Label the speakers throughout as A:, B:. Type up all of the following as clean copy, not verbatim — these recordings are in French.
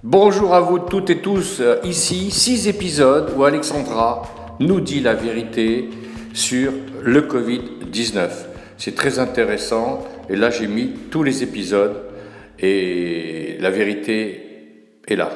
A: Bonjour à vous toutes et tous, ici 6 épisodes où Alexandra nous dit la vérité sur le Covid-19. C'est très intéressant et là j'ai mis tous les épisodes et la vérité est là.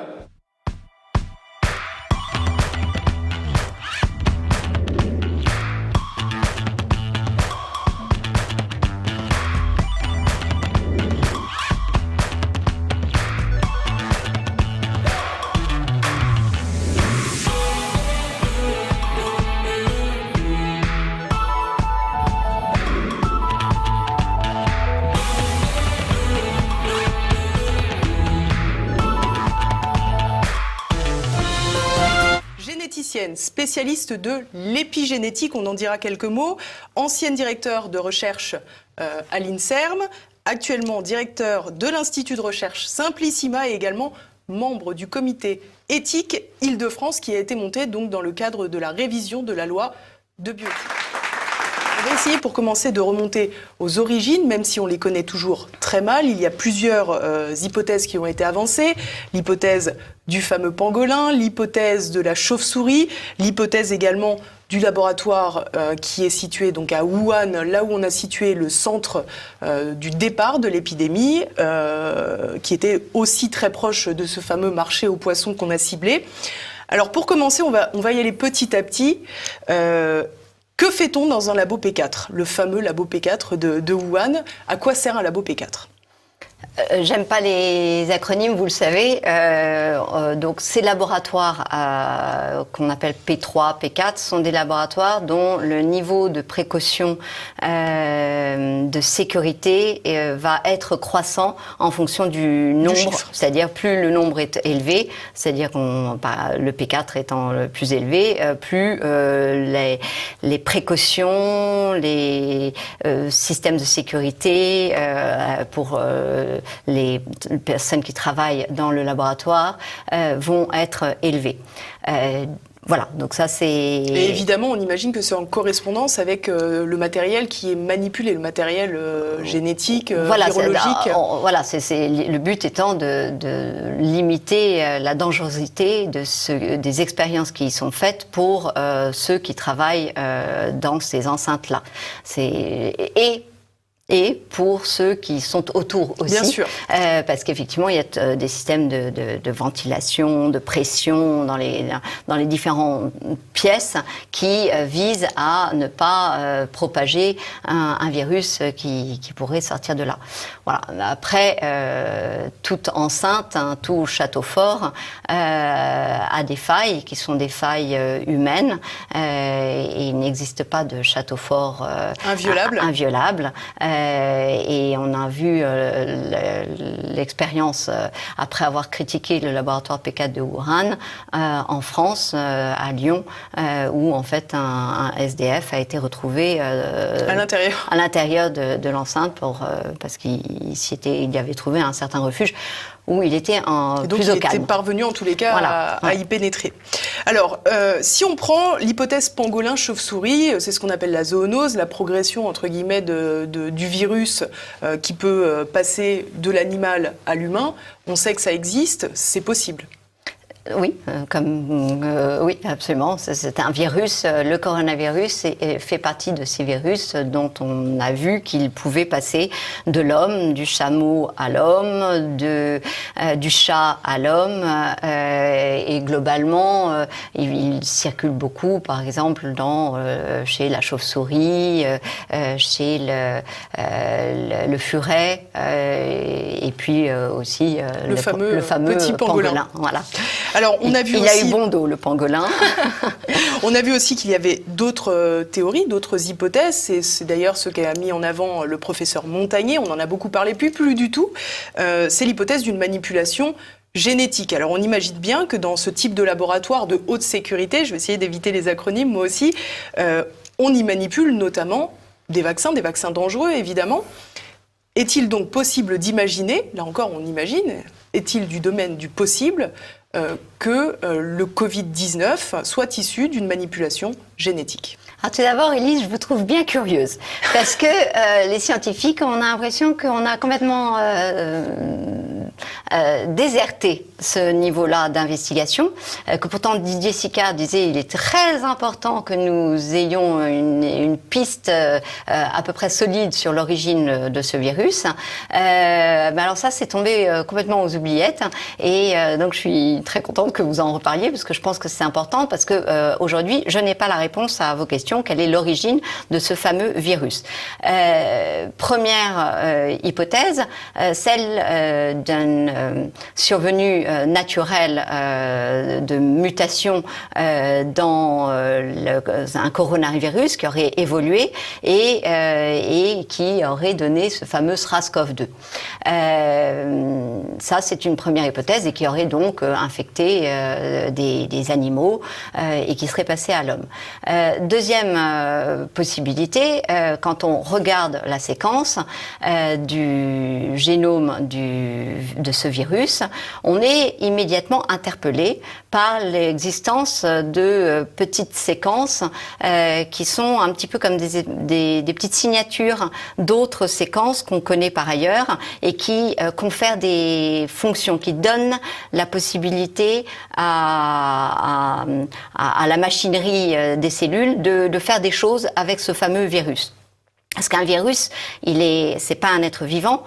B: Généticienne, spécialiste de l'épigénétique, on en dira quelques mots, ancienne directeure de recherche à l'INSERM, actuellement directeur de l'Institut de recherche Simplissima et également membre du comité éthique Île-de-France qui a été monté donc dans le cadre de la révision de la loi de bioéthique. On va essayer pour commencer de remonter aux origines, même si on les connaît toujours très mal. Il y a plusieurs hypothèses qui ont été avancées. L'hypothèse du fameux pangolin, l'hypothèse de la chauve-souris, l'hypothèse également du laboratoire qui est situé donc à Wuhan, là où on a situé le centre du départ de l'épidémie, qui était aussi très proche de ce fameux marché aux poissons qu'on a ciblé. Alors pour commencer, on va y aller petit à petit. Que fait-on dans un labo P4, le fameux labo P4 de Wuhan? À quoi sert un labo P4?
C: J'aime pas les acronymes, vous le savez. Donc ces laboratoires qu'on appelle P3, P4 sont des laboratoires dont le niveau de précaution, de sécurité va être croissant en fonction du nombre. C'est-à-dire plus le nombre est élevé, c'est-à-dire le P4 étant le plus élevé, plus les précautions, les systèmes de sécurité pour les personnes qui travaillent dans le laboratoire vont être élevées. Voilà, donc ça c'est...
B: Et évidemment, on imagine que c'est en correspondance avec le matériel qui est manipulé, le matériel génétique, virologique.
C: Le but étant de limiter la dangerosité des expériences qui y sont faites pour ceux qui travaillent dans ces enceintes-là. Et pour ceux qui sont autour aussi.
B: Bien sûr.
C: Parce qu'effectivement, il y a des systèmes de ventilation, de pression dans les différentes pièces qui visent à ne pas propager un virus qui pourrait sortir de là. Voilà. Après, toute enceinte, tout château fort a des failles qui sont des failles humaines. Et il n'existe pas de château fort inviolable. Et on a vu l'expérience après avoir critiqué le laboratoire P4 de Wuhan en France, à Lyon, où en fait un SDF a été retrouvé à l'intérieur de l'enceinte parce qu'il y avait trouvé un certain refuge où il était plus au calme.
B: Il était parvenu en tous les cas à y pénétrer. Alors, si on prend l'hypothèse pangolin-chauve-souris, c'est ce qu'on appelle la zoonose, la progression entre guillemets du virus qui peut passer de l'animal à l'humain. On sait que ça existe, c'est possible.
C: Oui, oui, absolument. C'est un virus. Le coronavirus fait partie de ces virus dont on a vu qu'il pouvait passer de l'homme, du chameau à l'homme, du chat à l'homme. Et globalement, il circule beaucoup, par exemple, chez la chauve-souris, chez le furet, et puis aussi
B: le fameux petit pangolin.
C: Voilà.
B: Alors, il a eu
C: bon dos, le pangolin.
B: On a vu aussi qu'il y avait d'autres théories, d'autres hypothèses. C'est d'ailleurs ce qu'a mis en avant le professeur Montagnier. On en a beaucoup parlé, plus du tout. C'est l'hypothèse d'une manipulation génétique. Alors, on imagine bien que dans ce type de laboratoire de haute sécurité, je vais essayer d'éviter les acronymes, moi aussi, on y manipule notamment des vaccins dangereux, évidemment. Est-il donc possible d'imaginer, là encore on imagine, est-il du domaine du possible que le Covid-19 soit issu d'une manipulation génétique?
C: Alors, tout d'abord, Élise, je vous trouve bien curieuse. Parce que les scientifiques, on a l'impression qu'on a complètement déserté ce niveau-là d'investigation, que pourtant Didier Sicard disait il est très important que nous ayons une piste à peu près solide sur l'origine de ce virus. Alors ça, c'est tombé complètement aux oubliettes. Et donc, je suis très contente que vous en reparliez, parce que je pense que c'est important, parce que aujourd'hui, je n'ai pas la réponse à vos questions. Quelle est l'origine de ce fameux virus? Première hypothèse, celle d'une survenue naturelle de mutation dans un coronavirus qui aurait évolué et qui aurait donné ce fameux SRAS-CoV-2. Ça, c'est une première hypothèse et qui aurait donc infecté des animaux et qui serait passé à l'homme. Deuxième possibilité, quand on regarde la séquence du génome de ce virus, on est immédiatement interpellé par l'existence de petites séquences qui sont un petit peu comme des petites signatures d'autres séquences qu'on connaît par ailleurs et qui confèrent des fonctions, qui donnent la possibilité à la machinerie des cellules de faire des choses avec ce fameux virus. Parce qu'un virus, c'est pas un être vivant.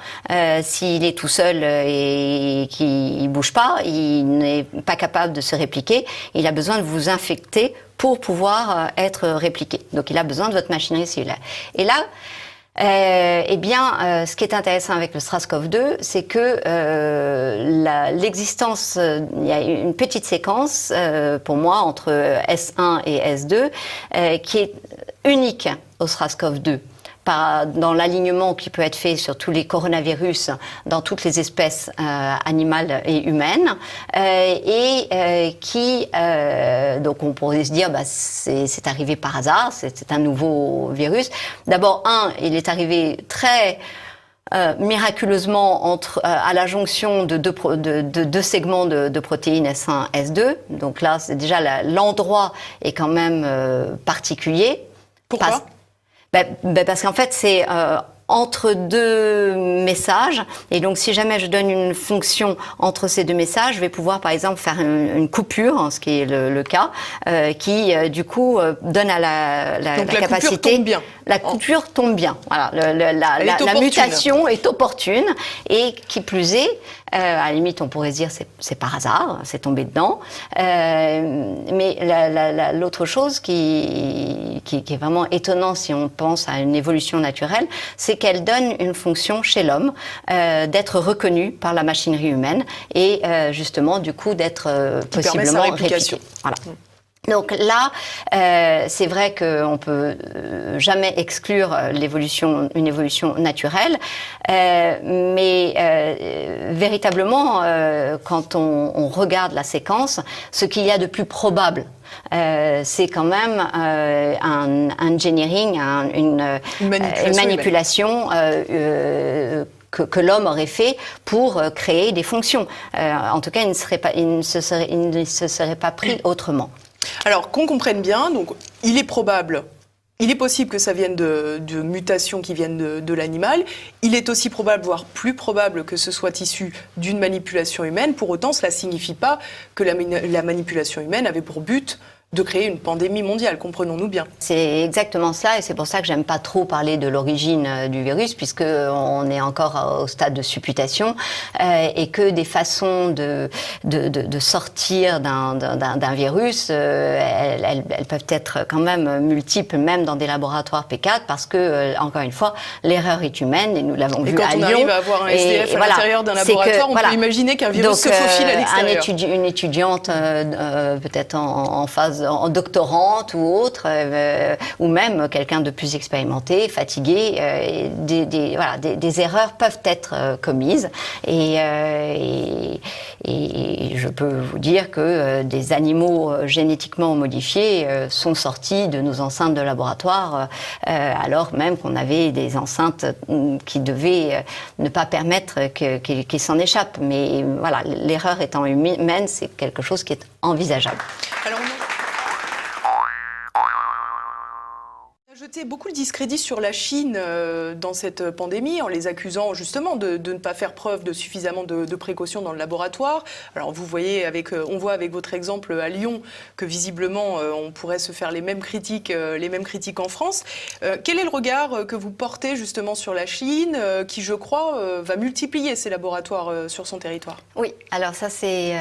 C: S'il est tout seul et qu'il bouge pas, il n'est pas capable de se répliquer. Il a besoin de vous infecter pour pouvoir être répliqué. Donc, il a besoin de votre machinerie cellulaire. Et là, ce qui est intéressant avec le SRAS-CoV-2, c'est que l'existence, il y a une petite séquence, pour moi, entre S1 et S2, qui est unique au SRAS-CoV-2. Dans l'alignement qui peut être fait sur tous les coronavirus dans toutes les espèces animales et humaines donc on pourrait se dire c'est arrivé par hasard, c'est un nouveau virus. D'abord il est arrivé très miraculeusement à la jonction de deux segments de protéines S1 S2. Donc là, c'est déjà l'endroit est quand même particulier.
B: Pourquoi?
C: Parce qu'en fait, c'est entre deux messages. Et donc, si jamais je donne une fonction entre ces deux messages, je vais pouvoir, par exemple, faire une coupure, ce qui est le cas, qui, du coup, donne à la capacité...
B: Coupure tombe bien.
C: La coupure tombe bien. Voilà, la mutation est opportune. Et qui plus est, à la limite, on pourrait se dire c'est par hasard, c'est tombé dedans. Mais l'autre chose qui est vraiment étonnant si on pense à une évolution naturelle, c'est qu'elle donne une fonction chez l'homme d'être reconnu par la machinerie humaine et justement, du coup, d'être possiblement répliqué. Voilà. Donc là, c'est vrai qu'on peut jamais exclure une évolution naturelle, mais véritablement, quand on regarde la séquence, ce qu'il y a de plus probable, c'est quand même un engineering, une manipulation que l'homme aurait fait pour créer des fonctions. En tout cas, il ne se serait pas pris autrement.
B: Alors, qu'on comprenne bien, donc, il est possible que ça vienne de mutations qui viennent de l'animal. Il est aussi probable, voire plus probable, que ce soit issu d'une manipulation humaine. Pour autant, cela ne signifie pas que la manipulation humaine avait pour but de créer une pandémie mondiale, comprenons-nous bien.
C: C'est exactement cela, et c'est pour ça que j'aime pas trop parler de l'origine du virus, puisque on est encore au stade de supputation, et que des façons de sortir d'un virus, elles peuvent être quand même multiples, même dans des laboratoires P4, parce que, encore une fois, l'erreur est humaine, et nous l'avons vu à Lyon.
B: Et quand on arrive à avoir un SDF à l'intérieur d'un laboratoire, on peut imaginer qu'un virus se faufile à l'extérieur.
C: Une étudiante, peut-être en phase en doctorante ou autre, ou même quelqu'un de plus expérimenté, fatigué, des erreurs peuvent être commises et je peux vous dire que des animaux génétiquement modifiés sont sortis de nos enceintes de laboratoire alors même qu'on avait des enceintes qui devaient ne pas permettre qu'ils s'en échappent. Mais voilà, l'erreur étant humaine, c'est quelque chose qui est envisageable.
B: Alors, jeté beaucoup de discrédit sur la Chine dans cette pandémie, en les accusant justement de ne pas faire preuve de suffisamment de précautions dans le laboratoire. Alors vous voyez, on voit avec votre exemple à Lyon que visiblement on pourrait se faire les mêmes critiques en France. Quel est le regard que vous portez justement sur la Chine, qui je crois va multiplier ses laboratoires sur son territoire?
C: Oui, alors ça c'est...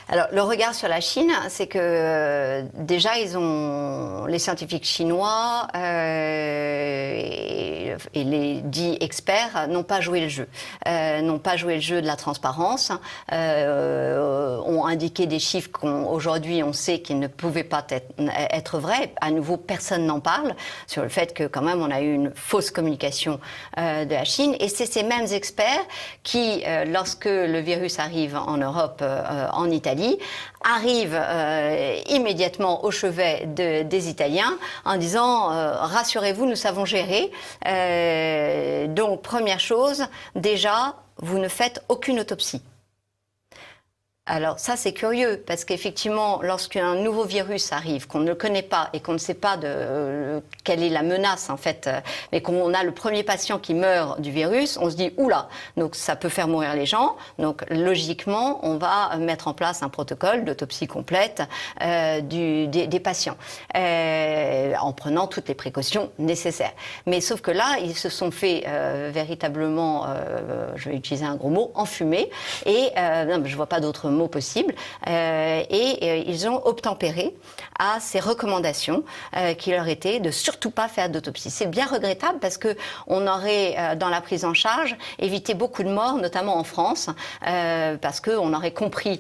C: Alors le regard sur la Chine, c'est que déjà les scientifiques chinois et les dits experts n'ont pas joué le jeu. N'ont pas joué le jeu de la transparence, ont indiqué des chiffres qu'aujourd'hui on sait qu'ils ne pouvaient pas être vrais. À nouveau, personne n'en parle sur le fait que quand même on a eu une fausse communication de la Chine. Et c'est ces mêmes experts qui, lorsque le virus arrive en Europe, en Italie, arrivent immédiatement au chevet des Italiens en disant rassurez-vous, nous savons gérer. Donc première chose, déjà, vous ne faites aucune autopsie. Alors ça c'est curieux parce qu'effectivement lorsqu'un nouveau virus arrive qu'on ne connaît pas et qu'on ne sait pas quelle est la menace en fait, mais qu'on a le premier patient qui meurt du virus, on se dit oula, donc ça peut faire mourir les gens, donc logiquement on va mettre en place un protocole d'autopsie complète des patients en prenant toutes les précautions nécessaires. Mais sauf que là ils se sont fait véritablement, je vais utiliser un gros mot, enfumer et non, je vois pas d'autres mots possible, et ils ont obtempéré à ces recommandations qui leur étaient de surtout pas faire d'autopsie. C'est bien regrettable parce que on aurait dans la prise en charge évité beaucoup de morts, notamment en France, parce que on aurait compris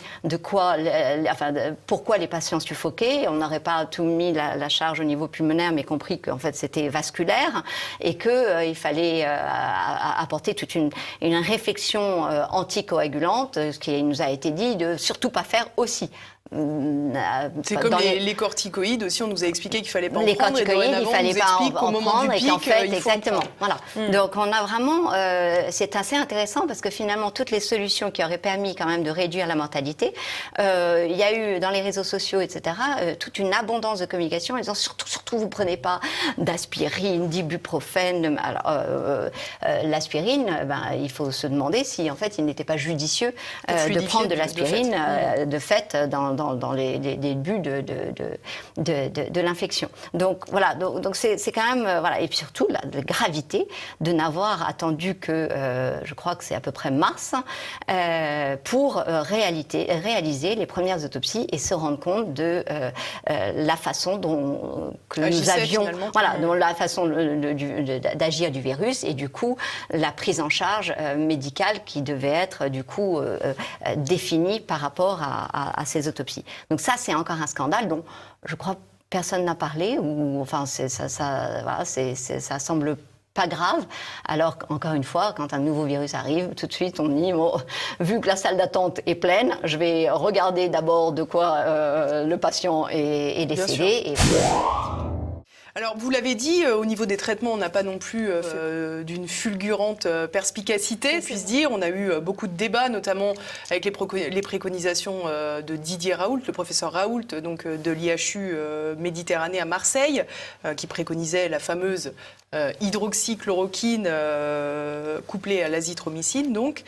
C: pourquoi les patients suffoquaient. On n'aurait pas tout mis la charge au niveau pulmonaire, mais compris qu'en fait c'était vasculaire et que il fallait apporter toute une réflexion anticoagulante, ce qui nous a été dit de surtout pas faire aussi.
B: C'est comme les corticoïdes aussi, on nous a expliqué qu'il fallait pas en
C: les
B: prendre. Les
C: corticoïdes, il fallait pas en prendre et qu'en fait,
B: exactement.
C: Voilà. Donc on a vraiment, c'est assez intéressant parce que finalement toutes les solutions qui auraient permis quand même de réduire la mortalité, il y a eu dans les réseaux sociaux, etc., toute une abondance de communication en disant surtout vous prenez pas d'aspirine, d'ibuprofène. Alors l'aspirine, il faut se demander si en fait il n'était pas judicieux de prendre de l'aspirine de fait dans les buts de l'infection. Donc voilà, donc c'est quand même voilà, et puis surtout la gravité de n'avoir attendu que je crois que c'est à peu près mars pour réaliser les premières autopsies et se rendre compte de la façon dont nous avions, dont la façon d'agir du virus et du coup la prise en charge médicale qui devait être du coup définie par rapport à ces autopsies. Donc ça, c'est encore un scandale dont je crois personne n'a parlé, ou enfin ça semble pas grave, alors qu'encore une fois, quand un nouveau virus arrive, tout de suite on dit, bon, vu que la salle d'attente est pleine, je vais regarder d'abord de quoi le patient est décédé. Et...
B: Alors, vous l'avez dit, au niveau des traitements, on n'a pas non plus d'une fulgurante perspicacité, puis-je dire. On a eu beaucoup de débats, notamment avec les préconisations de Didier Raoult, le professeur Raoult, donc de l'IHU Méditerranée à Marseille, qui préconisait la fameuse hydroxychloroquine couplée à l'azithromycine, donc.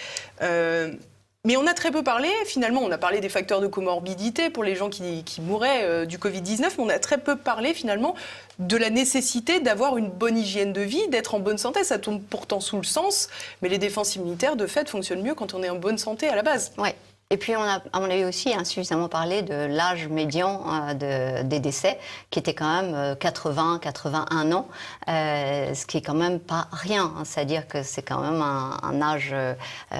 B: Mais on a très peu parlé, finalement, on a parlé des facteurs de comorbidité pour les gens qui mouraient du Covid-19, mais on a très peu parlé finalement de la nécessité d'avoir une bonne hygiène de vie, d'être en bonne santé. Ça tombe pourtant sous le sens, mais les défenses immunitaires, de fait, fonctionnent mieux quand on est en bonne santé à la base.
C: Ouais. Et puis on a eu aussi suffisamment parlé de l'âge médian des décès, qui était quand même 80-81 ans, ce qui est quand même pas rien. C'est-à-dire que c'est quand même un âge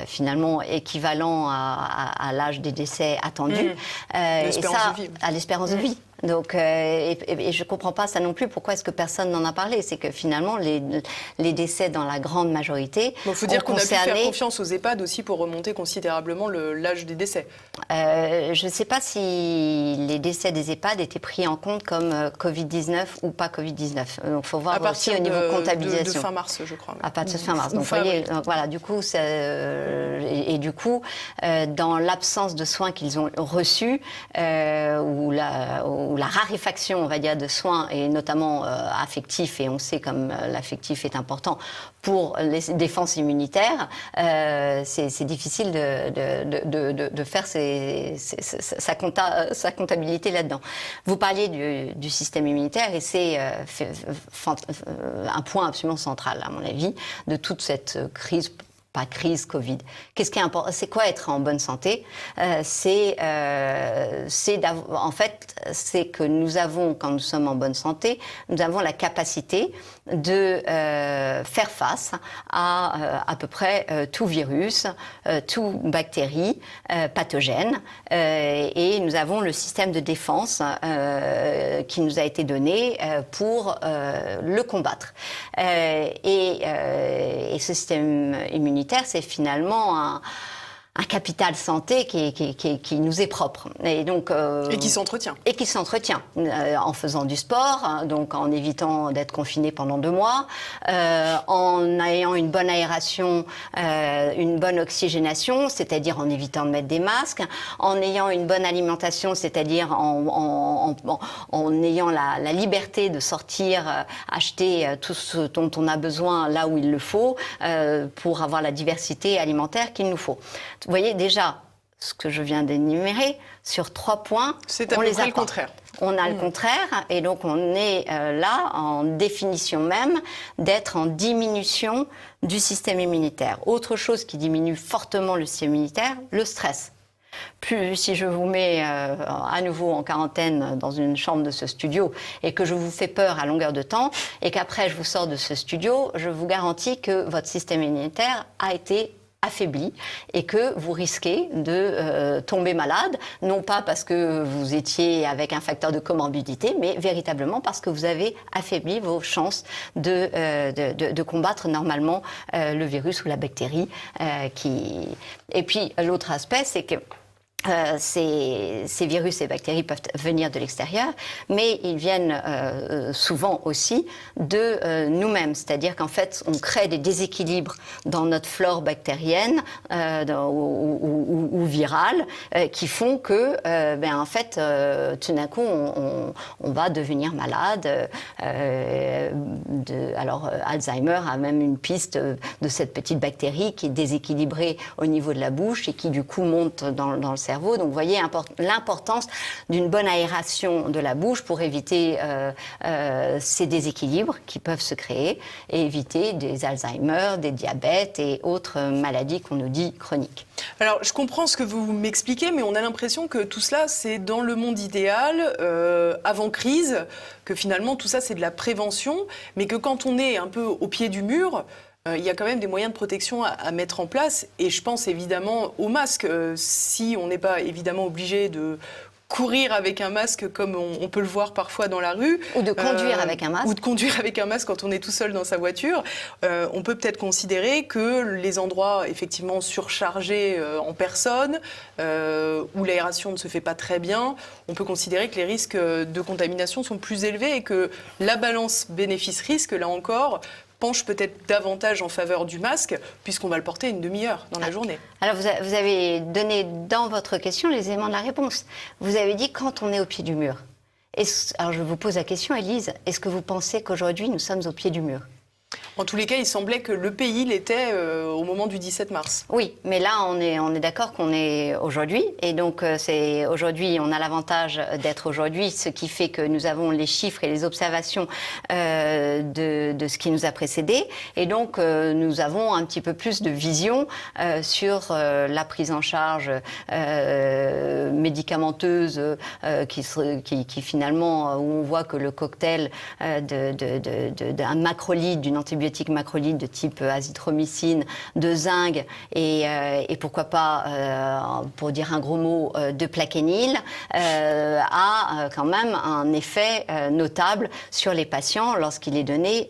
C: finalement équivalent à l'âge des décès attendus.
B: L'espérance de vie.
C: À l'espérance de vie. Donc, et je comprends pas ça non plus. Pourquoi est-ce que personne n'en a parlé? C'est que finalement, les décès dans la grande majorité.
B: Il faut dire qu'on a pu faire confiance aux EHPAD aussi pour remonter considérablement l'âge des décès.
C: Je ne sais pas si les décès des EHPAD étaient pris en compte comme Covid-19 ou pas Covid-19. Donc, il faut voir aussi au niveau comptabilisation.
B: De fin mars, je crois.
C: À partir de fin mars. Donc, vous voyez, voilà, du coup, et du coup, dans l'absence de soins qu'ils ont reçus, ou ou la raréfaction, on va dire, de soins, et notamment affectifs, et on sait comme l'affectif est important pour les défenses immunitaires, c'est difficile de faire sa comptabilité là-dedans. Vous parliez du système immunitaire, et c'est un point absolument central, à mon avis, de toute cette crise. Pas crise Covid. Qu'est-ce qui est important? C'est quoi être en bonne santé? En fait, c'est que nous avons, quand nous sommes en bonne santé, nous avons la capacité de faire face à peu près tout virus, tout bactérie pathogène, et nous avons le système de défense qui nous a été donné pour le combattre. Et ce système immunitaire, c'est finalement un capital santé qui nous est propre. Et donc
B: et qui s'entretient.
C: Et qui s'entretient en faisant du sport, hein, donc en évitant d'être confiné pendant 2 mois, en ayant une bonne aération, une bonne oxygénation, c'est-à-dire en évitant de mettre des masques, en ayant une bonne alimentation, c'est-à-dire en ayant la liberté de sortir, acheter tout ce dont on a besoin là où il le faut, pour avoir la diversité alimentaire qu'il nous faut. Vous voyez déjà ce que je viens d'énumérer sur 3 points.
B: C'est à peu près le contraire.
C: On a le contraire, et donc on est là en définition même d'être en diminution du système immunitaire. Autre chose qui diminue fortement le système immunitaire, le stress. Plus, si je vous mets à nouveau en quarantaine dans une chambre de ce studio et que je vous fais peur à longueur de temps et qu'après je vous sors de ce studio, je vous garantis que votre système immunitaire a été affaibli et que vous risquez de tomber malade, non pas parce que vous étiez avec un facteur de comorbidité, mais véritablement parce que vous avez affaibli vos chances de combattre normalement le virus ou la bactérie. Et puis l'autre aspect, c'est que ces virus et bactéries peuvent venir de l'extérieur, mais ils viennent souvent aussi de nous-mêmes. C'est-à-dire qu'en fait, on crée des déséquilibres dans notre flore bactérienne ou virale qui font que, en fait, tout d'un coup, on va devenir malade. Alors, Alzheimer a même une piste de cette petite bactérie qui est déséquilibrée au niveau de la bouche et qui, du coup, monte dans le cerveau. Donc, vous voyez l'importance d'une bonne aération de la bouche pour éviter ces déséquilibres qui peuvent se créer et éviter des Alzheimer, des diabètes et autres maladies qu'on nous dit chroniques.
B: Alors, je comprends ce que vous m'expliquez, mais on a l'impression que tout cela, c'est dans le monde idéal, avant crise, que finalement, tout ça, c'est de la prévention, mais que quand on est un peu au pied du mur, il y a quand même des moyens de protection à mettre en place, et je pense évidemment au masque. Si on n'est pas évidemment obligé de courir avec un masque comme on peut le voir parfois dans la rue.
C: Ou de conduire avec un masque.
B: Ou de conduire avec un masque quand on est tout seul dans sa voiture. On peut peut-être considérer que les endroits effectivement surchargés en personnes, où l'aération ne se fait pas très bien, on peut considérer que les risques de contamination sont plus élevés et que la balance bénéfice-risque, là encore, penche peut-être davantage en faveur du masque, puisqu'on va le porter une demi-heure dans la journée.
C: Alors, vous avez donné dans votre question les éléments de la réponse. Vous avez dit quand on est au pied du mur. Alors, je vous pose la question, Élise, est-ce que vous pensez qu'aujourd'hui, nous sommes au pied du mur ?
B: En tous les cas, il semblait que le pays l'était au moment du 17 mars.
C: Oui, mais là, on est d'accord qu'on est aujourd'hui. Et donc, aujourd'hui, on a l'avantage d'être aujourd'hui, ce qui fait que nous avons les chiffres et les observations de ce qui nous a précédé. Et donc, nous avons un petit peu plus de vision sur la prise en charge médicamenteuse qui finalement, où on voit que le cocktail d'un macrolide, d'une antibiotique macrolide de type azithromycine, de zinc et pourquoi pas, pour dire un gros mot, de plaquenil, a quand même un effet notable sur les patients lorsqu'il est donné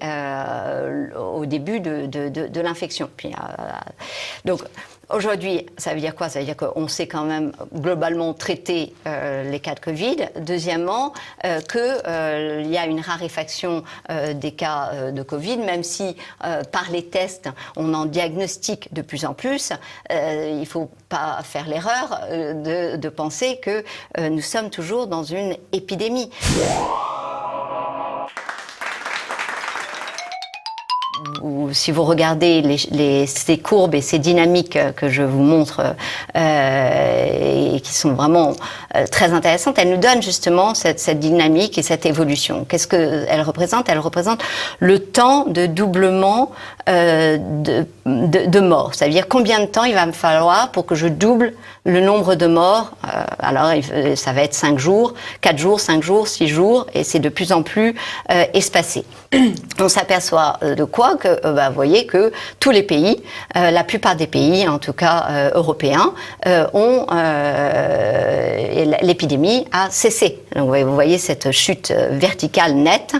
C: au début de l'infection. Donc, Aujourd'hui, ça veut dire quoi? Ça veut dire qu'on sait quand même globalement traiter les cas de Covid. Deuxièmement, qu'il y a une raréfaction des cas de Covid, même si par les tests, on en diagnostique de plus en plus. Il ne faut pas faire l'erreur de penser que nous sommes toujours dans une épidémie. Si vous regardez ces courbes et ces dynamiques que je vous montre et qui sont vraiment très intéressantes, elles nous donnent justement cette dynamique et cette évolution. Qu'est-ce qu'elles représentent? Elles représentent le temps de doublement de morts. C'est-à-dire combien de temps il va me falloir pour que je double le nombre de morts. Alors ça va être 5 jours, 4 jours, 5 jours, 6 jours, et c'est de plus en plus espacé. On s'aperçoit de quoi? Que vous voyez que tous les pays, la plupart des pays, en tout cas européens, ont l'épidémie a cessé. Donc vous voyez cette chute verticale nette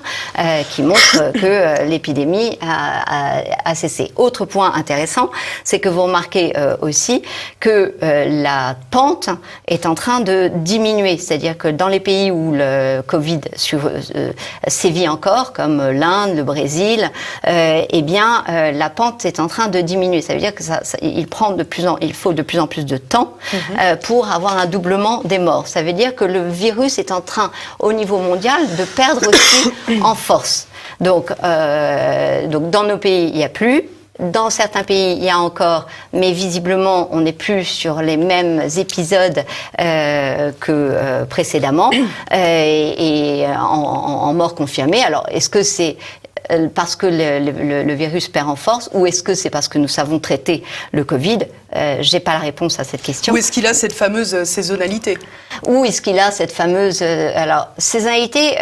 C: qui montre que l'épidémie a cessé. Autre point intéressant, c'est que vous remarquez aussi que la pente est en train de diminuer. C'est-à-dire que dans les pays où le Covid sévit encore, comme l'Inde, le Brésil, eh bien, la pente est en train de diminuer. Ça veut dire que il faut de plus en plus de temps pour avoir un doublement des morts. Ça veut dire que le virus est en train, au niveau mondial, de perdre aussi en force. Donc, dans nos pays, il n'y a plus. Dans certains pays, il y a encore, mais visiblement, on n'est plus sur les mêmes épisodes que précédemment, et en mort confirmée. Alors, est-ce que c'est parce que le virus perd en force, ou est-ce que c'est parce que nous savons traiter le Covid? J'ai pas la réponse à cette question.
B: Ou est-ce qu'il a cette fameuse saisonnalité?
C: Où est-ce qu'il a cette fameuse... alors, saisonnalité,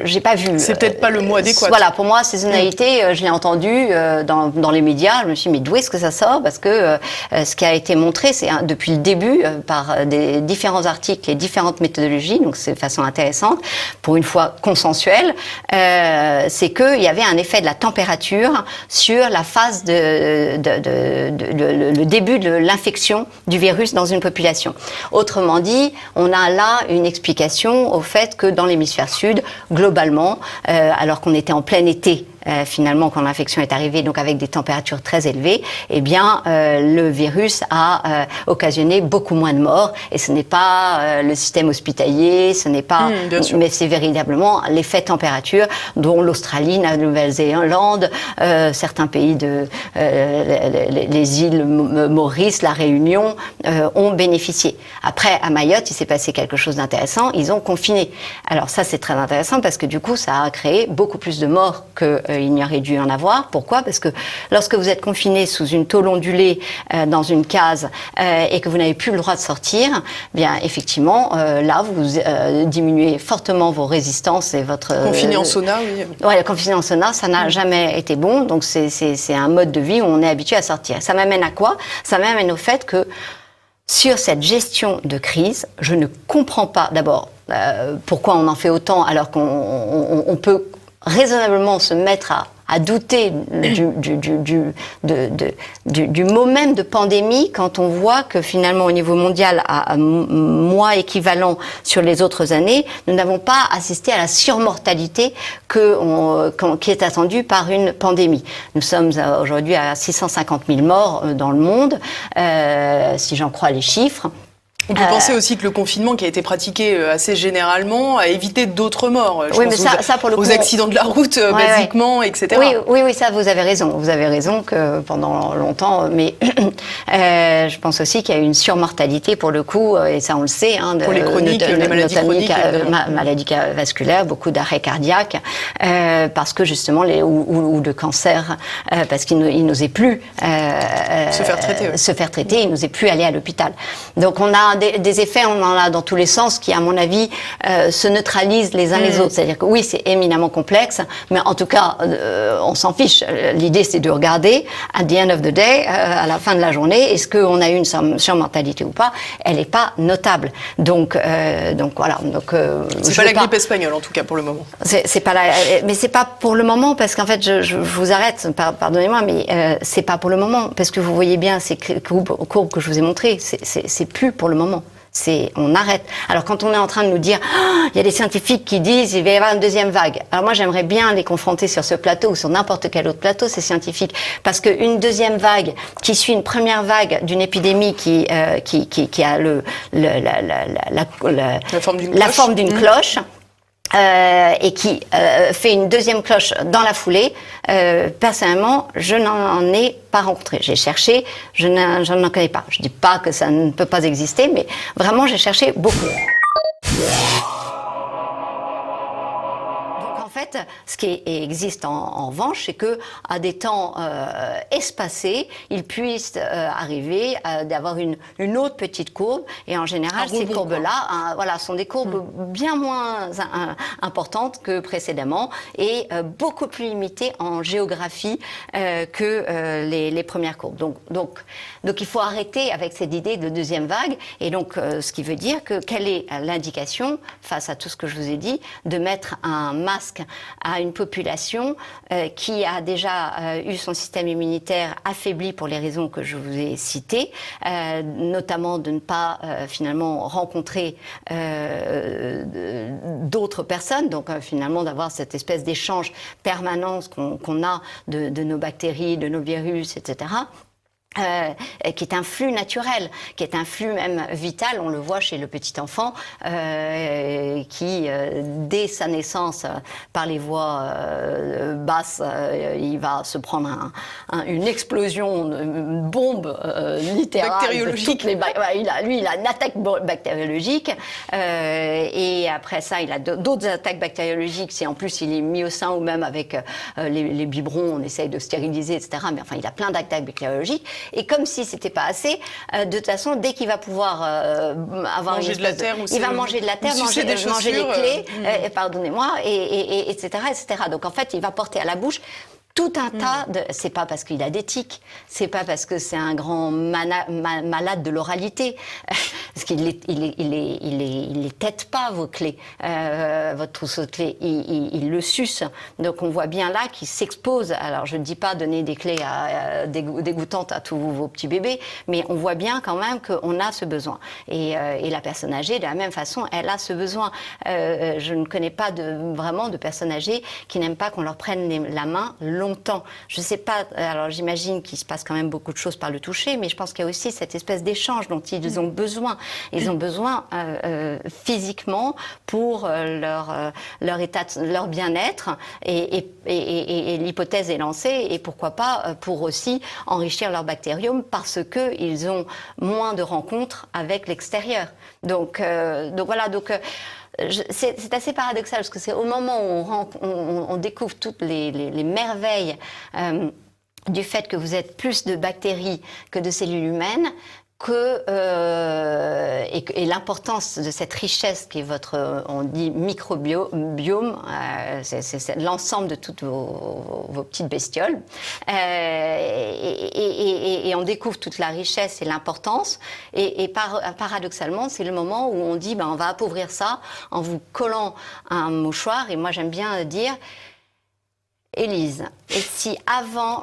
C: j'ai pas vu.
B: C'est peut-être pas le mot adéquat.
C: Voilà, pour moi, saisonnalité, je l'ai entendu dans les médias. Je me suis dit, mais d'où est-ce que ça sort? Parce que ce qui a été montré, c'est depuis le début, par des différents articles et différentes méthodologies, donc c'est de façon intéressante, pour une fois consensuelle, c'est qu'il y avait un effet de la température sur la phase le début de l'infection du virus dans une population. Autrement dit, on a là une explication au fait que dans l'hémisphère sud, globalement, alors qu'on était en plein été, finalement, quand l'infection est arrivée, donc avec des températures très élevées, eh bien, le virus a occasionné beaucoup moins de morts. Et ce n'est pas le système hospitalier, ce n'est pas, mais c'est véritablement l'effet température dont l'Australie, la Nouvelle-Zélande, certains pays les îles Maurice, la Réunion, ont bénéficié. Après, à Mayotte, il s'est passé quelque chose d'intéressant. Ils ont confiné. Alors ça, c'est très intéressant parce que du coup, ça a créé beaucoup plus de morts qu'il n'y aurait dû en avoir. Pourquoi? Parce que lorsque vous êtes confiné sous une tôle ondulée dans une case et que vous n'avez plus le droit de sortir, bien effectivement, là, vous diminuez fortement vos résistances et votre...
B: Confiné en sauna, oui.
C: Ouais, confiné en sauna, ça n'a jamais été bon. Donc c'est un mode de vie où on est habitué à sortir. Ça m'amène à quoi? Ça m'amène au fait que sur cette gestion de crise, je ne comprends pas d'abord pourquoi on en fait autant alors qu'on peut raisonnablement se mettre à douter du mot même de pandémie quand on voit que finalement au niveau mondial, à mois équivalent sur les autres années, nous n'avons pas assisté à la surmortalité qui est attendue par une pandémie. Nous sommes aujourd'hui à 650 000 morts dans le monde, si j'en crois les chiffres.
B: On peut penser aussi que le confinement qui a été pratiqué assez généralement a évité d'autres morts. Je pense ça, pour le coup, aux accidents de la route, basiquement, etc.
C: Oui, ça, vous avez raison. Vous avez raison que pendant longtemps, mais je pense aussi qu'il y a eu une surmortalité pour le coup, et ça on le sait.
B: Pour les chroniques, les maladies chroniques.
C: Maladies vasculaires, beaucoup d'arrêts cardiaques, parce que justement, ou de cancer, parce qu'ils n'osaient plus
B: se faire traiter.
C: Ils n'osaient plus aller à l'hôpital. Donc on a des effets, on en a dans tous les sens, qui, à mon avis, se neutralisent les uns les autres. C'est-à-dire que oui, c'est éminemment complexe, mais en tout cas, on s'en fiche. L'idée, c'est de regarder, at the end of the day, à la fin de la journée, est-ce qu'on a eu une surmortalité ou pas? Elle n'est pas notable. Donc voilà.
B: C'est pas la grippe espagnole, en tout cas, pour le moment.
C: C'est pas mais c'est pas pour le moment, parce qu'en fait, je vous arrête, pardonnez-moi, mais c'est pas pour le moment, parce que vous voyez bien ces courbes que je vous ai montrées, c'est plus pour le moment. On arrête. Alors quand on est en train de nous dire, il y a des scientifiques qui disent il va y avoir une deuxième vague. Alors moi j'aimerais bien les confronter sur ce plateau ou sur n'importe quel autre plateau, ces scientifiques, parce qu'une deuxième vague qui suit une première vague d'une épidémie qui a la forme d'une cloche. Et qui fait une deuxième cloche dans la foulée, personnellement, je n'en ai pas rencontré. J'ai cherché, je n'en connais pas. Je dis pas que ça ne peut pas exister, mais vraiment, j'ai cherché beaucoup. En fait, ce qui existe en revanche, c'est que à des temps espacés, il puisse arriver d'avoir une autre petite courbe. Et en général, ces courbes-là, sont des courbes bien moins importantes que précédemment et beaucoup plus limitées en géographie que les premières courbes. Donc, il faut arrêter avec cette idée de deuxième vague. Et donc, ce qui veut dire que quelle est l'indication face à tout ce que je vous ai dit, de mettre un masque à une population qui a déjà eu son système immunitaire affaibli pour les raisons que je vous ai citées, notamment de ne pas finalement rencontrer d'autres personnes, donc finalement d'avoir cette espèce d'échange permanent qu'on a de nos bactéries, de nos virus, etc., qui est un flux naturel, qui est un flux même vital. On le voit chez le petit enfant qui, dès sa naissance, par les voies basses, il va se prendre une explosion, une bombe littérale.
B: Bactériologique.
C: Il a une attaque bactériologique et après ça, il a d'autres attaques bactériologiques. Si en plus il est mis au sein ou même avec les biberons, on essaye de stériliser, etc. Mais enfin, il a plein d'attaques bactériologiques. Et comme si c'était pas assez, de toute façon, dès qu'il va pouvoir avoir
B: manger de la terre,
C: il va manger de la terre, manger les clés, pardonnez-moi, et etc., etc. Donc en fait, il va porter à la bouche tout un tas de... C'est pas parce qu'il a des tics, c'est pas parce que c'est un grand malade de l'oralité, parce qu'il les tête pas, vos clés, votre trousseau de clés, il le suce. Donc on voit bien là qu'il s'expose. Alors je ne dis pas donner des clés dégoûtantes à tous vos petits bébés, mais on voit bien quand même qu'on a ce besoin. Et la personne âgée, de la même façon, elle a ce besoin. Je ne connais pas vraiment de personnes âgées qui n'aiment pas qu'on leur prenne la main longtemps. Je ne sais pas, alors j'imagine qu'il se passe quand même beaucoup de choses par le toucher, mais je pense qu'il y a aussi cette espèce d'échange dont ils ont besoin. Ils ont besoin physiquement pour leur état, leur bien-être, et l'hypothèse est lancée, et pourquoi pas pour aussi enrichir leur bactériome parce qu'ils ont moins de rencontres avec l'extérieur. Donc voilà, c'est assez paradoxal parce que c'est au moment où on découvre toutes les merveilles du fait que vous êtes plus de bactéries que de cellules humaines et l'importance de cette richesse qui est votre, on dit microbiome, c'est l'ensemble de toutes vos petites bestioles, et on découvre toute la richesse et l'importance, et paradoxalement, c'est le moment où on dit, on va appauvrir ça en vous collant un mouchoir, et moi j'aime bien dire, Élise, et si avant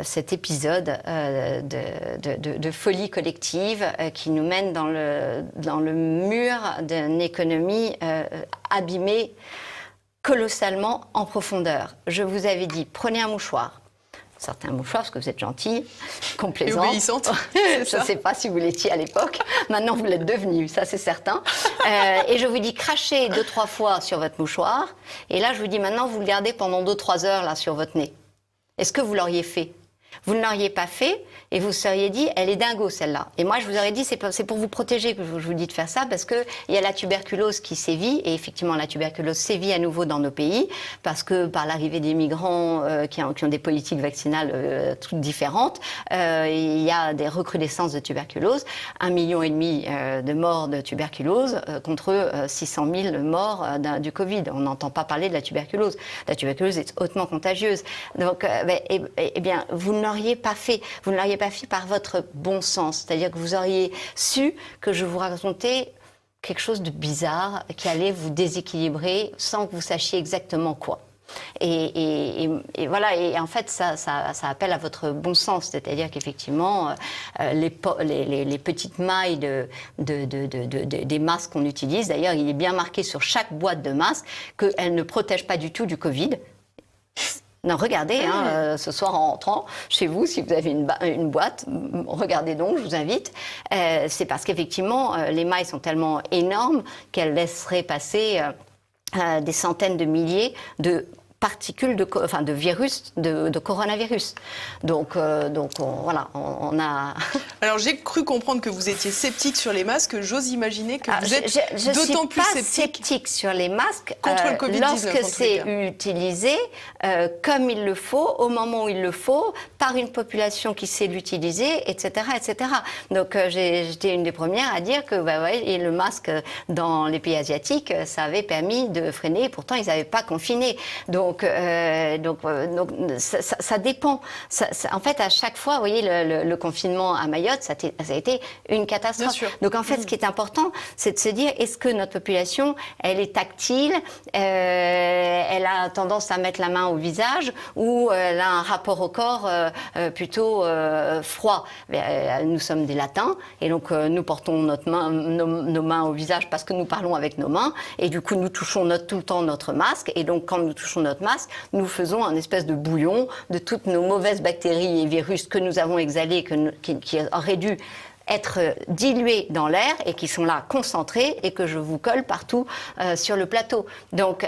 C: cet épisode de folie collective qui nous mène dans le mur d'une économie abîmée colossalement en profondeur, je vous avais dit, prenez un mouchoir, certains mouchoirs, parce que vous êtes gentille, complaisante.
B: Et obéissante.
C: Je ne sais pas si vous l'étiez à l'époque. Maintenant, vous l'êtes devenue, ça c'est certain. Et je vous dis, crachez 2-3 fois sur votre mouchoir. Et là, je vous dis, maintenant, vous le gardez pendant 2-3 heures là, sur votre nez. Est-ce que vous l'auriez fait ? vous ne l'auriez pas fait et vous seriez dit, elle est dingo celle-là. Et moi, je vous aurais dit, c'est pour vous protéger que je vous dis de faire ça, parce que il y a la tuberculose qui sévit, et effectivement, la tuberculose sévit à nouveau dans nos pays, parce que par l'arrivée des migrants qui ont des politiques vaccinales toutes différentes, il y a des recrudescences de tuberculose, 1,5 million de morts de tuberculose contre 600 000 morts du Covid. On n'entend pas parler de la tuberculose. La tuberculose est hautement contagieuse. Donc, eh bien, vous ne l'auriez pas fait. Vous ne l'auriez pas fait par votre bon sens. C'est-à-dire que vous auriez su que je vous racontais quelque chose de bizarre qui allait vous déséquilibrer sans que vous sachiez exactement quoi. Et voilà, et en fait, ça appelle à votre bon sens, c'est-à-dire qu'effectivement, les petites mailles des masques qu'on utilise, d'ailleurs, il est bien marqué sur chaque boîte de masque qu'elles ne protègent pas du tout du Covid. Non, regardez, ce soir en rentrant chez vous, si vous avez une boîte, regardez donc, je vous invite. C'est parce qu'effectivement, les mailles sont tellement énormes qu'elles laisseraient passer des centaines de milliers de particules de virus, de coronavirus. Donc voilà, on a...
B: Alors j'ai cru comprendre que vous étiez sceptique sur les masques. J'ose imaginer que vous êtes d'autant plus
C: sceptique sur les masques
B: contre le Covid-19.
C: Lorsque c'est utilisé comme il le faut, au moment où il le faut, par une population qui sait l'utiliser, etc., etc. Donc j'étais une des premières à dire que et le masque dans les pays asiatiques, ça avait permis de freiner. Pourtant, ils n'avaient pas confiné. Donc ça dépend. En fait, à chaque fois, vous voyez, le confinement à Mayotte, ça a été une catastrophe.
B: Bien sûr.
C: Donc en fait, ce qui est important, c'est de se dire, est-ce que notre population, elle est tactile, elle a tendance à mettre la main au visage, ou elle a un rapport au corps plutôt froid. Nous sommes des latins, et donc nous portons nos mains au visage parce que nous parlons avec nos mains, et du coup nous touchons tout le temps notre masque, et donc quand nous touchons notre masque, nous faisons un espèce de bouillon de toutes nos mauvaises bactéries et virus que nous avons exhalés, qui auraient dû être dilués dans l'air et qui sont là concentrés et que je vous colle partout sur le plateau. Donc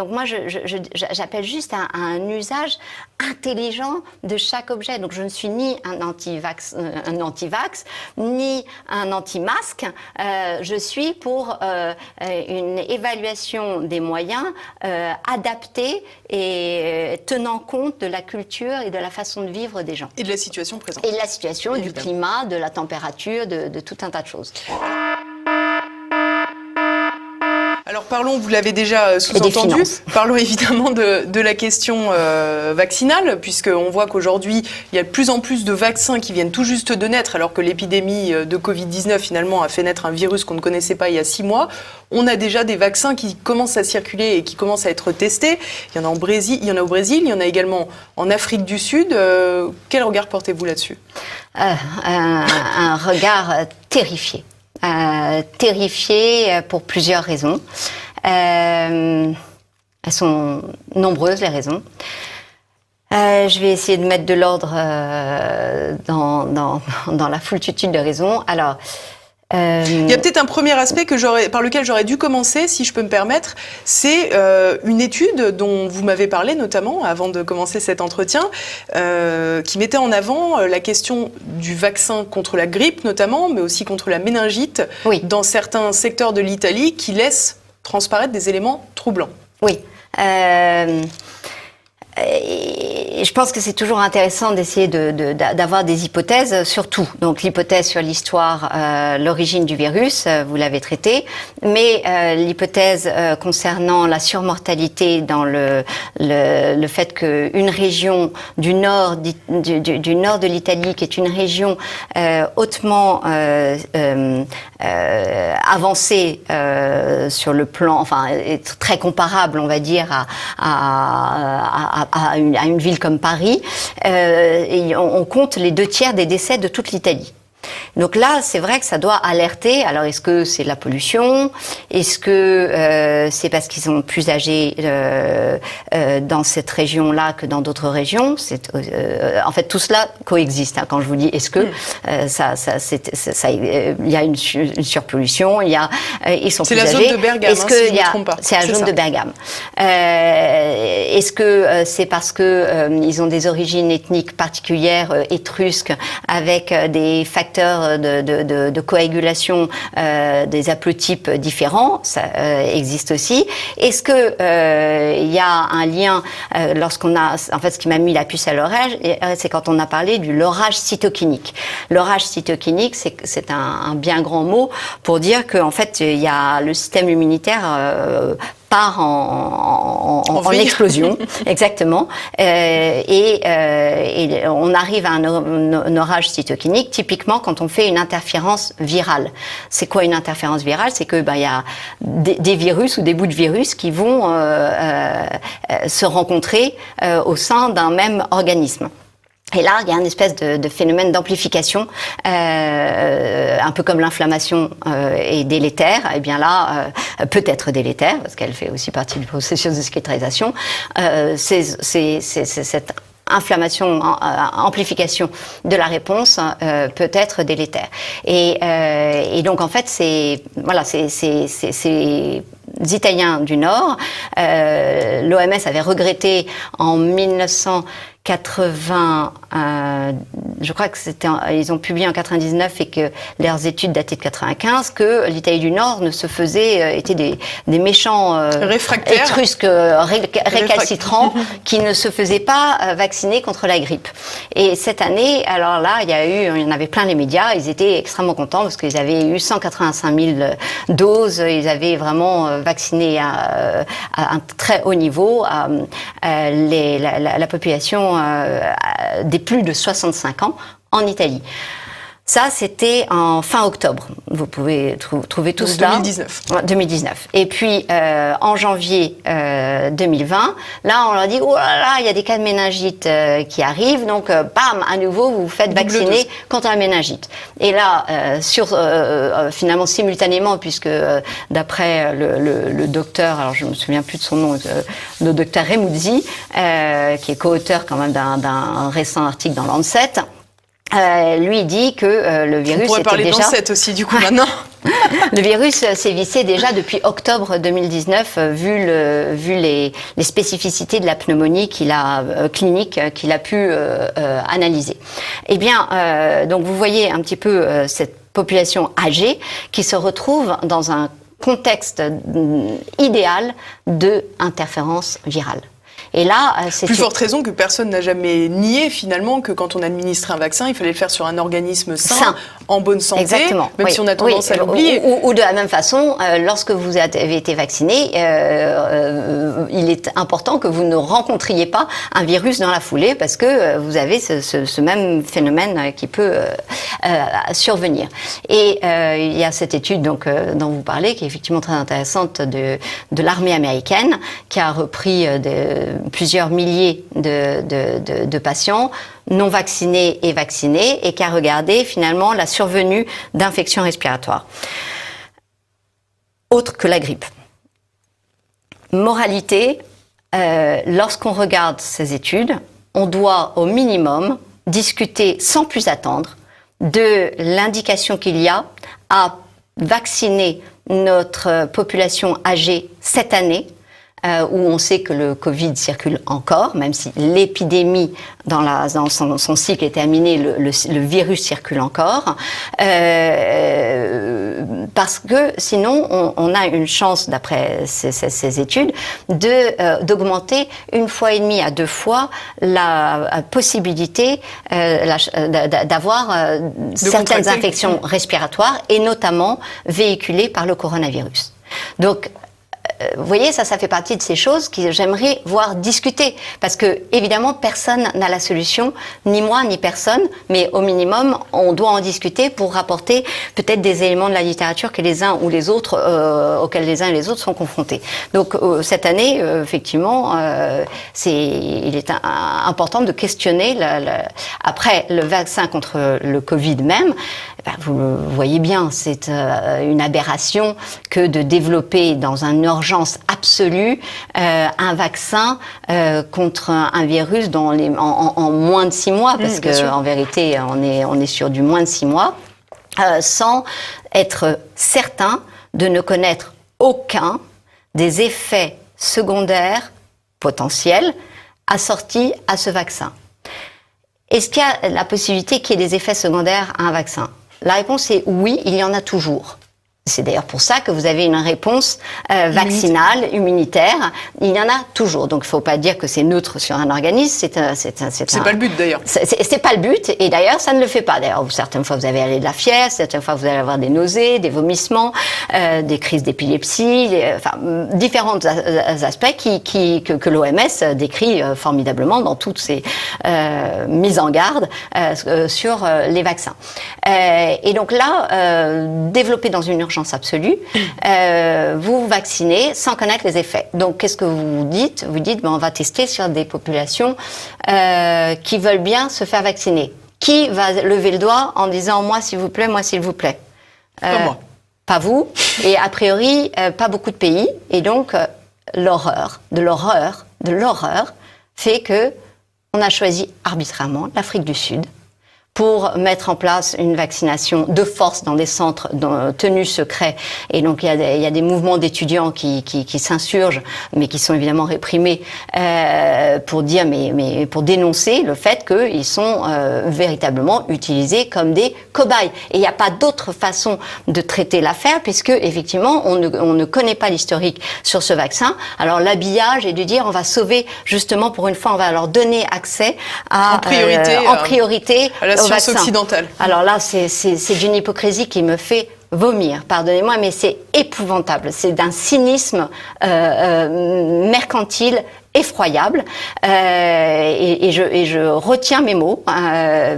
C: moi, j'appelle juste à un usage intelligent de chaque objet. Donc je ne suis ni un anti-vax, ni un anti-masque. Je suis pour une évaluation des moyens adaptés et tenant compte de la culture et de la façon de vivre des gens.
B: Et de la situation présente.
C: Et de la situation,
B: évidemment.
C: Du climat, de la température, de tout un tas de choses.
B: Alors parlons, vous l'avez déjà sous-entendu, parlons évidemment de la question vaccinale, puisqu'on voit qu'aujourd'hui, il y a de plus en plus de vaccins qui viennent tout juste de naître, alors que l'épidémie de Covid-19 finalement a fait naître un virus qu'on ne connaissait pas il y a 6 mois. On a déjà des vaccins qui commencent à circuler et qui commencent à être testés. Il y en a au Brésil, il y en a également en Afrique du Sud. Quel regard portez-vous là-dessus ?
C: Un regard terrifié. Terrifiée pour plusieurs raisons. Elles sont nombreuses, les raisons. Je vais essayer de mettre de l'ordre dans la foultitude de raisons. Alors,
B: il y a peut-être un premier aspect par lequel j'aurais dû commencer, si je peux me permettre. C'est une étude dont vous m'avez parlé notamment avant de commencer cet entretien, qui mettait en avant la question du vaccin contre la grippe notamment, mais aussi contre la méningite,
C: oui,
B: dans certains secteurs de l'Italie qui laissent transparaître des éléments troublants.
C: Oui. Et je pense que c'est toujours intéressant d'essayer d'avoir des hypothèses sur tout. Donc l'hypothèse sur l'histoire, l'origine du virus, vous l'avez traité, mais l'hypothèse concernant la surmortalité dans le fait qu'une région du nord de l'Italie, qui est une région hautement avancée sur le plan, enfin est très comparable, on va dire, à une ville comme Paris, et on compte les 2/3 des décès de toute l'Italie. Donc là, c'est vrai que ça doit alerter. Alors, est-ce que c'est la pollution? Est-ce que c'est parce qu'ils sont plus âgés dans cette région-là que dans d'autres régions? En fait, tout cela coexiste. Hein, quand je vous dis est-ce que il y a une surpollution, ils sont plus âgés.
B: C'est la zone de Bergame,
C: est-ce que
B: si je ne me trompe pas.
C: C'est la zone de Bergame. Est-ce que c'est parce que ils ont des origines ethniques particulières, étrusques, avec des facteurs de coagulation, des haplotypes différents? Ça existe aussi. Est-ce que il y a un lien lorsqu'on a, en fait, ce qui m'a mis la puce à l'oreille, c'est quand on a parlé du lorage cytokinique. Lorage cytokinique, c'est un bien grand mot pour dire qu'en fait, il y a le système immunitaire part en explosion, exactement, et on arrive à un orage cytokinique, typiquement quand on fait une interférence virale. C'est quoi une interférence virale? C'est que il y a des virus ou des bouts de virus qui vont se rencontrer au sein d'un même organisme. Et là, il y a une espèce de phénomène d'amplification, un peu comme l'inflammation est délétère. Et bien là, peut être délétère parce qu'elle fait aussi partie du processus de cicatrisation. C'est cette inflammation, amplification de la réponse peut être délétère. Et donc en fait, c'est Italiens du Nord. L'OMS avait regretté en 1980, je crois que ils ont publié en 99 et que leurs études dataient de 95, que l'Italie du Nord ne se faisait, étaient des méchants étrusques récalcitrants qui ne se faisaient pas vacciner contre la grippe. Et cette année, alors là, il y en avait plein les médias, ils étaient extrêmement contents parce qu'ils avaient eu 185 000 doses, ils avaient vraiment vacciné à un très haut niveau la population des plus de 65 ans en Italie. Ça, c'était en fin octobre. Vous pouvez trouver tout cela.
B: 2019.
C: 2019. Et puis, en janvier 2020, là, on leur dit, oh là là, il y a des cas de méningite qui arrivent. Donc, bam, à nouveau, vous vous faites vacciner contre la méningite. Et là, finalement, simultanément, puisque d'après le docteur, alors je me souviens plus de son nom, le docteur Remuzzi, qui est co-auteur quand même d'un récent article dans Lancet, lui dit que le virus
B: on pourrait
C: était
B: parler
C: déjà...
B: d'Ancet aussi, du coup, maintenant.
C: Le virus sévissait déjà depuis octobre 2019, vu les spécificités de la pneumonie clinique qu'il a pu analyser. Eh bien, donc vous voyez un petit peu cette population âgée qui se retrouve dans un contexte idéal de interférence virale. Et là, c'est
B: plus forte raison que personne n'a jamais nié finalement que quand on administre un vaccin, il fallait le faire sur un organisme sain. En bonne santé,
C: exactement,
B: même si on a tendance à l'oublier.
C: Ou de la même façon, lorsque vous avez été vacciné, il est important que vous ne rencontriez pas un virus dans la foulée parce que vous avez ce même phénomène qui peut survenir. Et il y a cette étude donc dont vous parlez, qui est effectivement très intéressante de l'armée américaine, qui a repris plusieurs milliers de patients non vaccinés et vaccinés et qui a regardé finalement la survenue d'infections respiratoires autres que la grippe. Moralité, lorsqu'on regarde ces études, on doit au minimum discuter sans plus attendre de l'indication qu'il y a à vacciner notre population âgée cette année, où on sait que le Covid circule encore, même si l'épidémie dans son cycle est terminé, le virus circule encore, parce que sinon on a une chance, d'après ces études, d'augmenter 1,5 à 2 fois la possibilité d'avoir certaines infections respiratoires et notamment véhiculées par le coronavirus. Donc, vous voyez, ça fait partie de ces choses que j'aimerais voir discuter. Parce que, évidemment, personne n'a la solution, ni moi, ni personne. Mais au minimum, on doit en discuter pour rapporter peut-être des éléments de la littérature que les uns ou les autres, auxquels les uns et les autres sont confrontés. Donc, cette année, effectivement, il est important de questionner, après le vaccin contre le Covid même, vous le voyez bien, c'est une aberration que de développer dans une urgence absolue un vaccin contre un virus en moins de 6 mois, parce qu'en vérité, on est sur du moins de 6 mois, sans être certain de ne connaître aucun des effets secondaires potentiels assortis à ce vaccin. Est-ce qu'il y a la possibilité qu'il y ait des effets secondaires à un vaccin ? La réponse est oui, il y en a toujours. C'est d'ailleurs pour ça que vous avez une réponse vaccinale, immunitaire. Il y en a toujours. Donc, il ne faut pas dire que c'est neutre sur un organisme.
B: C'est pas le but, d'ailleurs.
C: C'est pas le but. Et d'ailleurs, ça ne le fait pas. D'ailleurs, certaines fois, vous allez de la fièvre. Certaines fois, vous allez avoir des nausées, des vomissements, des crises d'épilepsie. Différents aspects que l'OMS décrit formidablement dans toutes ses mises en garde sur les vaccins. Et donc là, développer dans une urgence absolue, vous vaccinez sans connaître les effets. Donc, qu'est-ce que vous dites ? Vous dites, on va tester sur des populations qui veulent bien se faire vacciner. Qui va lever le doigt en disant, moi, s'il vous plaît, moi, s'il vous plaît ?
B: Pas moi.
C: Pas vous. Et a priori, pas beaucoup de pays. Et donc, l'horreur fait que on a choisi arbitrairement l'Afrique du Sud pour mettre en place une vaccination de force dans des centres tenus secrets. Et donc, il y a des mouvements d'étudiants qui s'insurgent, mais qui sont évidemment réprimés, pour dire, mais pour dénoncer le fait qu'ils sont véritablement utilisés comme des cobayes. Et il n'y a pas d'autre façon de traiter l'affaire, puisque, effectivement, on ne connaît pas l'historique sur ce vaccin. Alors, l'habillage est de dire, on va sauver, justement, pour une fois, on va leur donner accès en priorité
B: à la science occidentale.
C: Alors là, c'est d'une hypocrisie qui me fait vomir, pardonnez-moi, mais c'est épouvantable. C'est d'un cynisme mercantile effroyable, et je retiens mes mots,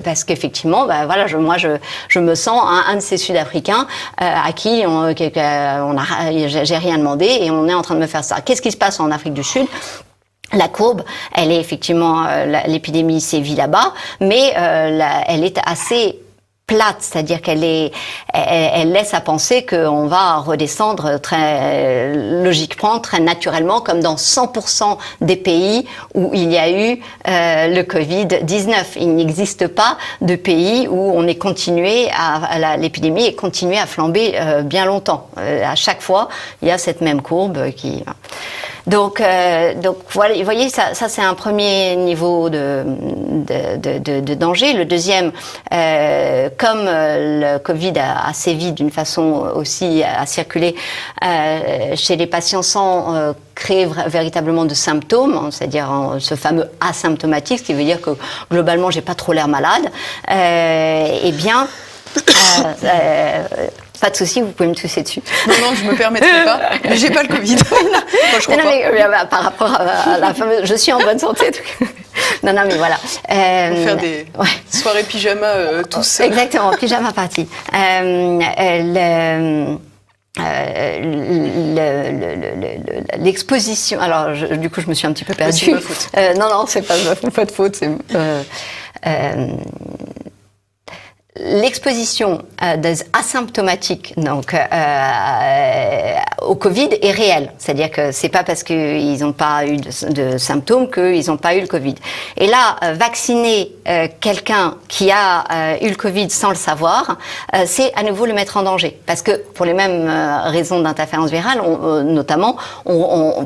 C: parce qu'effectivement, voilà, je me sens un de ces Sud-Africains à qui j'ai rien demandé et on est en train de me faire ça. Qu'est-ce qui se passe en Afrique du Sud ? La courbe, elle est effectivement, l'épidémie sévit là-bas, mais elle est assez plate, c'est-à-dire elle laisse à penser qu'on va redescendre très logiquement, très naturellement, comme dans 100% des pays où il y a eu le Covid-19. Il n'existe pas de pays où on est continué l'épidémie est continuée à flamber bien longtemps. À chaque fois, il y a cette même courbe qui... Donc voilà, vous voyez, ça c'est un premier niveau de danger. Le deuxième, comme le Covid a sévi d'une façon aussi à circuler chez les patients sans créer véritablement de symptômes, c'est-à-dire ce fameux asymptomatique, ce qui veut dire que globalement j'ai pas trop l'air malade, eh bien pas de souci, vous pouvez me tousser dessus.
B: Non, je me permettrai pas. Mais j'ai pas le Covid.
C: Non, je crois pas. Mais, par rapport à la fameuse, je suis en bonne santé. Non, mais voilà.
B: On va faire des soirées pyjama tous.
C: Exactement, pyjama party. L'exposition. Alors, du coup, je me suis un petit peu perdue.
B: C'est ma faute.
C: Non, c'est pas de faute. C'est l'exposition des asymptomatiques au Covid est réelle. C'est-à-dire que c'est pas parce qu'ils n'ont pas eu de symptômes qu'ils n'ont pas eu le Covid. Et là, vacciner quelqu'un qui a eu le Covid sans le savoir, c'est à nouveau le mettre en danger. Parce que pour les mêmes raisons d'interférence virale, notamment,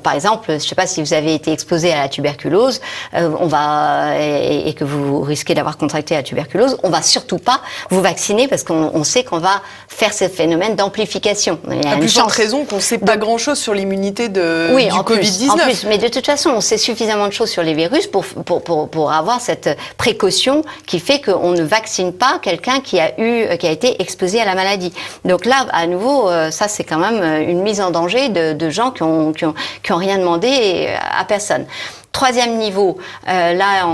C: par exemple, je ne sais pas si vous avez été exposé à la tuberculose, et que vous risquez d'avoir contracté la tuberculose, on va surtout pas vous vacciner parce qu'on sait qu'on va faire ce phénomène d'amplification. Il y a
B: à plus forte raison qu'on ne sait pas grand-chose sur l'immunité du Covid-19.
C: En plus, mais de toute façon, on sait suffisamment de choses sur les virus pour avoir cette précaution qui fait qu'on ne vaccine pas quelqu'un qui a été exposé à la maladie. Donc là, à nouveau, ça c'est quand même une mise en danger de gens qui ont rien demandé à personne. Troisième niveau, là,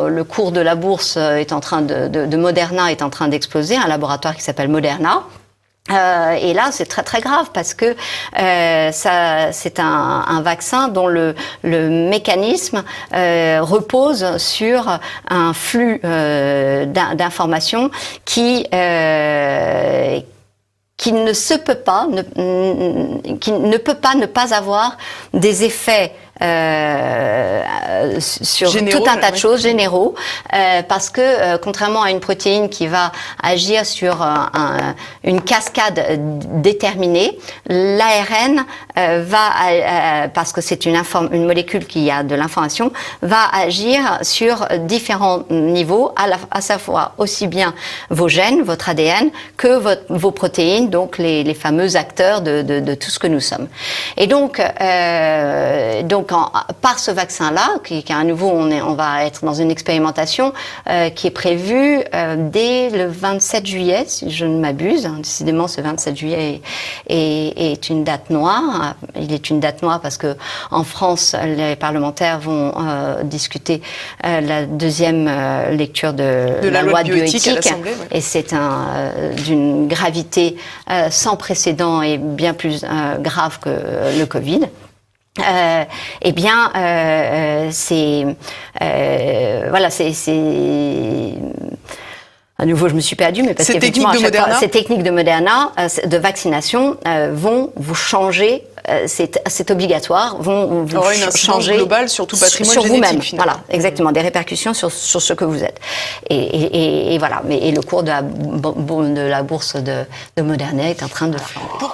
C: le cours de la bourse est en train de Moderna est en train d'exploser, un laboratoire qui s'appelle Moderna. Et là, c'est très très grave parce que c'est un vaccin dont le mécanisme repose sur un flux d'informations qui ne peut pas avoir des effets sur
B: généraux,
C: tout un tas de choses généraux, parce que contrairement à une protéine qui va agir sur une cascade déterminée, l'ARN parce que c'est une molécule qui a de l'information, va agir sur différents niveaux, à savoir aussi bien vos gènes, votre ADN, que vos protéines, donc les fameux acteurs de tout ce que nous sommes. Et donc par ce vaccin-là, qui à nouveau on va être dans une expérimentation qui est prévue dès le 27 juillet, si je ne m'abuse. Décidément, ce 27 juillet est une date noire. Il est une date noire parce que en France, les parlementaires vont discuter la deuxième lecture de la loi de bioéthique, et c'est d'une gravité sans précédent et bien plus grave que le Covid. À nouveau, je me suis perdue, mais parce qu'effectivement, ces techniques de Moderna, de vaccination, vont vous changer. C'est obligatoire, vont vous
B: changer une incidence globale sur tout patrimoine
C: sur
B: génétique,
C: vous-même.
B: finalement.
C: Voilà, exactement, des répercussions sur ce que vous êtes. Et voilà. Et le cours de la bourse de Moderna est en train de flamber.